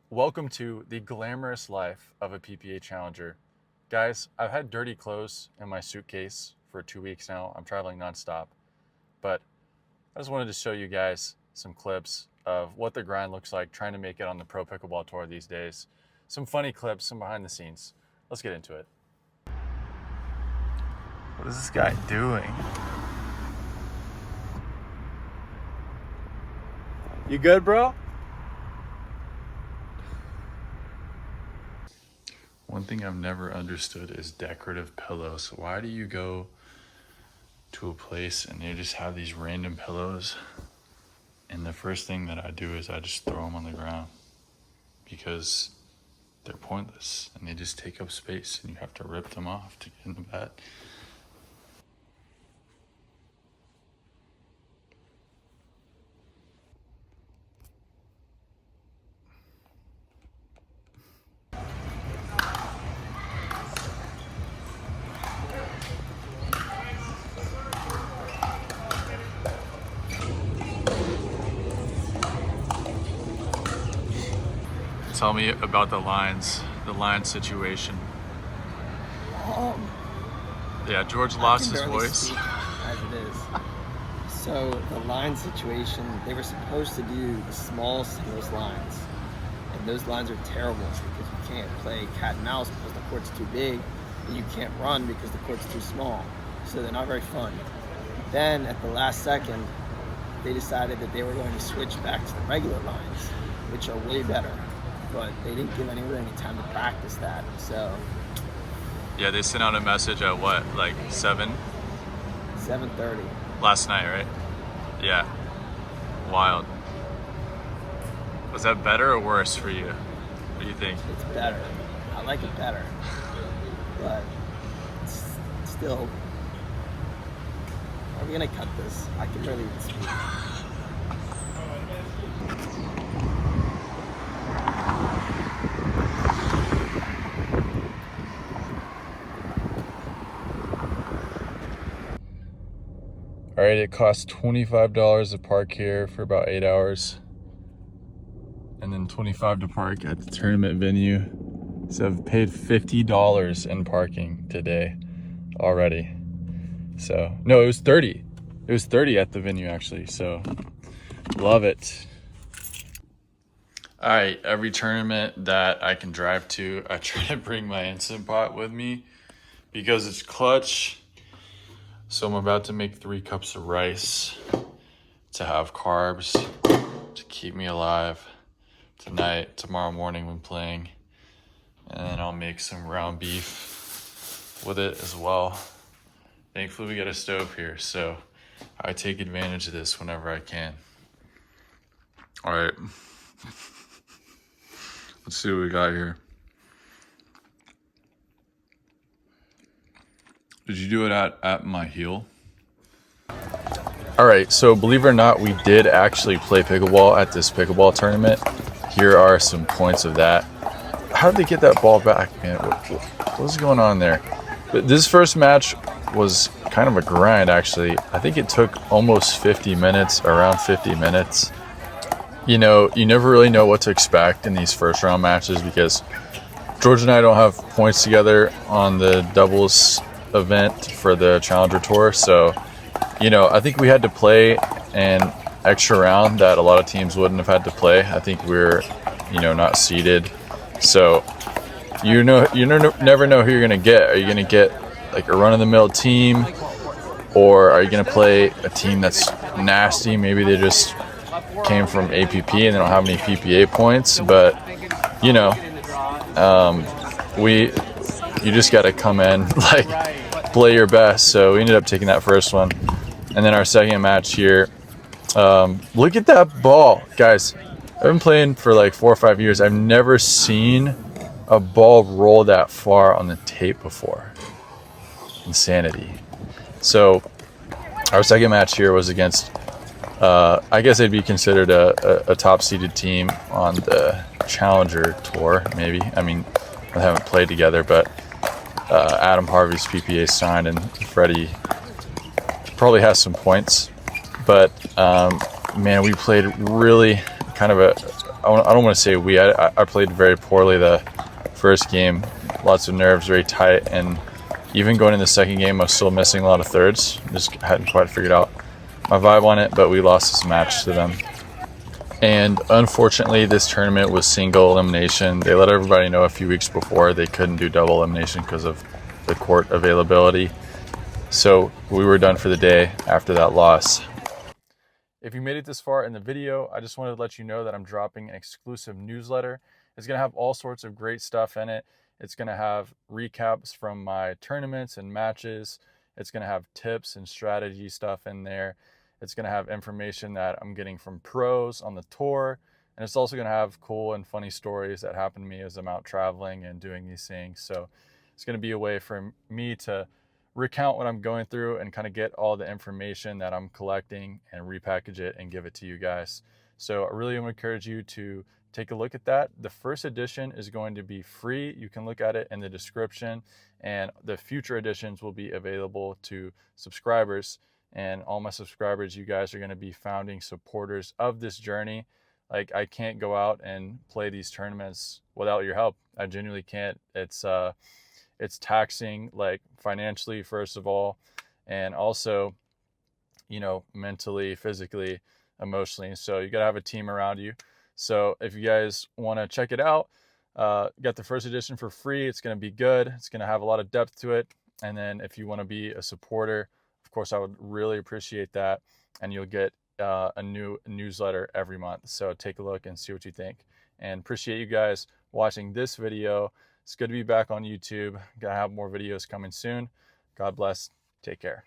Welcome to the glamorous life of a PPA challenger. Guys, I've had dirty clothes in my suitcase for 2 weeks now. I'm traveling nonstop, but I just wanted to show you guys some clips of what the grind looks like trying to make it on the Pro Pickleball Tour these days. Some funny clips, some behind the scenes. Let's get into it. What is this guy doing? You good, bro? One thing I've never understood is decorative pillows. Why do you go to a place and they just have these random pillows? And the first thing that I do is I just throw them on the ground because they're pointless and they just take up space and you have to rip them off to get in the bed. Tell me about the line situation. Yeah, George lost his voice. As it is. So the line situation, they were supposed to do the small singles lines, and those lines are terrible because you can't play cat and mouse because the court's too big, and you can't run because the court's too small. So they're not very fun. Then at the last second, they decided that they were going to switch back to the regular lines, which are way better. But they didn't give anyone any time to practice that, so. Yeah, they sent out a message at what, like 7? 7:30. Last night, right? Yeah. Wild. Was that better or worse for you? What do you think? It's better. I like it better. But it's still. Are we gonna cut this? I can barely even speak. All right, it costs $25 to park here for about 8 hours. And then $25 to park at the tournament venue. So I've paid $50 in parking today already. So, no, it was 30. It was 30 at the venue actually, so love it. All right, every tournament that I can drive to, I try to bring my Instant Pot with me because it's clutch. So I'm about to make 3 cups of rice to have carbs to keep me alive tonight, tomorrow morning when playing. And then I'll make some ground beef with it as well. Thankfully we got a stove here, so I take advantage of this whenever I can. All right, let's see what we got here. Did you do it at my heel? All right, so believe it or not, we did actually play pickleball at this pickleball tournament. Here are some points of that. How did they get that ball back, man? What was going on there? But this first match was kind of a grind, actually. I think it took almost 50 minutes, around 50 minutes. You know, you never really know what to expect in these first round matches because George and I don't have points together on the doubles event for the Challenger Tour. So, you know, I think we had to play an extra round that a lot of teams wouldn't have had to play. I think we're, you know, not seeded. So, you never know who you're going to get. Are you going to get like a run-of-the-mill team, or are you going to play a team that's nasty? Maybe they just came from APP and they don't have any PPA points. But, you know, you just got to come in, like, play your best. So we ended up taking that first one. And then our second match here, look at that ball. Guys, I've been playing for like 4 or 5 years. I've never seen a ball roll that far on the tape before. Insanity. So our second match here was against, I guess they'd be considered a top-seeded team on the Challenger Tour, maybe. I mean, they haven't played together, but Adam Harvey's PPA signed, and Freddie probably has some points. But man, we played really kind of a I don't want to say we. I played very poorly the first game. Lots of nerves, very tight, and even going in the second game, I was still missing a lot of thirds. Just hadn't quite figured out my vibe on it, but we lost this match to them. And unfortunately, this tournament was single elimination. They let everybody know a few weeks before they couldn't do double elimination because of the court availability. So we were done for the day after that loss. If you made it this far in the video, I just wanted to let you know that I'm dropping an exclusive newsletter. It's going to have all sorts of great stuff in it. It's going to have recaps from my tournaments and matches. It's going to have tips and strategy stuff in there. It's going to have information that I'm getting from pros on the tour. And it's also going to have cool and funny stories that happen to me as I'm out traveling and doing these things. So it's going to be a way for me to recount what I'm going through and kind of get all the information that I'm collecting and repackage it and give it to you guys. So I really want to encourage you to take a look at that. The first edition is going to be free. You can look at it in the description, and the future editions will be available to subscribers. And all my subscribers, you guys are going to be founding supporters of this journey. Like, I can't go out and play these tournaments without your help. I genuinely can't. It's taxing, like, financially, first of all, and also, you know, mentally, physically, emotionally. So you got to have a team around you. So if you guys want to check it out, got the first edition for free. It's going to be good. It's going to have a lot of depth to it. And then if you want to be a supporter, of course, I would really appreciate that. And you'll get a new newsletter every month. So take a look and see what you think. And appreciate you guys watching this video. It's good to be back on YouTube. Gonna have more videos coming soon. God bless. Take care.